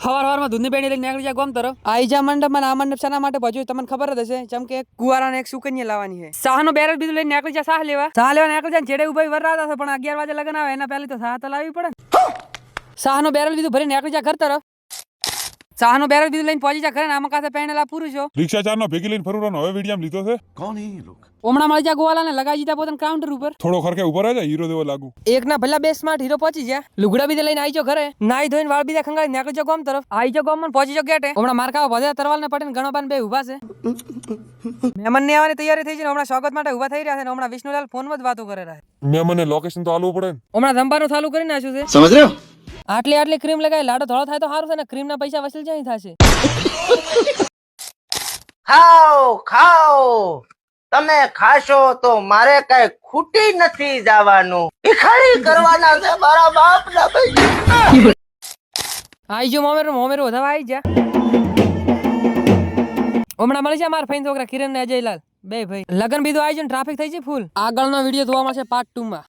હવારમાં દૂધની બેણી લઈને નીકળી જાય ગોમ તરફ આઈ જા મંડપમાં આ મંડપ શાના માટે ભજ્યું તમને ખબર જ હશે જેમ કે એક કુવારાને એક સુકન્યા લાવવાની છે શાહનો બેરલ બીજું લઈને નીકળી જાય સાહ લેવા નીકળી જાય જેડે ઉભાઈ વરરાતા હતા પણ 11 વાગે લગન આવે એના પહેલા તો સાહ તો લાવવી પડે શાહનો બેરલ બીજું ભરી નીકળી જાય ઘર તરફ શાહનો બેરલ બીજું લઈને પહોંચી જાય ઘરે આમાં કાસે પહેણેલા પુરુષો રિક્ષા ચાર નો ભેગી લઈને ફરવાનો હવે વિડીયો લીધો છે कौन है ये लोग? ઓમણા મળી જાય ગોવાલાને લગાવી દીધા પોતાના કાઉન્ટર ઉપર થોડો ખરકે ઉપર આવે હીરો દેવો લાગુ એક ના ભલા બે સ્માર્ટ હીરો પહોંચી ગયા લુગડા બીજે લઈને આવી જો ઘરે નાઈ ધોઈને વાળ બીજા ખંગાળી નીકળી જો ગામ તરફ આવી જો ગામમાં પહોંચી જો ગેટે હમણાં મારકા ભજે તરવાલ ને પટેલ ગણોબાન બે ઉભા છે મહેમાન ની આવવાની તૈયારી થઈ છે હમણાં સ્વાગત માટે ઉભા થઈ રહ્યા છે હમણાં વિષ્ણુલાલ ફોનમાં જ વાતો કરે રહ્યા મેં મને લોકેશન તો આલવું પડે ને હમણાં ધંબાનું ચાલુ કરી નાખ્યું છે समझ रहे हो? આટલી ક્રીમ લગાવી લાડો ધોળો થાય તો સારું છે ને ક્રીમ ના પૈસા વસૂલ જાય થશે ખાઓ ખાઓ તમે ખાશો તો મારે કઈ ખૂટી નથી જવાનું ભિખારી કરવાના છે મારા બાપ ના ભાઈ આઈ જો મોમેરો વધાવા આવી જા હમણાં મળી જાય મારા ફઈન છોકરા કિરણ ને અજયલાલ બે ભાઈ લગન બીજું આવી છે ટ્રાફિક થઈ છે ફૂલ આગળનો વિડીયો જોવા મળશે પાર્ટ 2 માં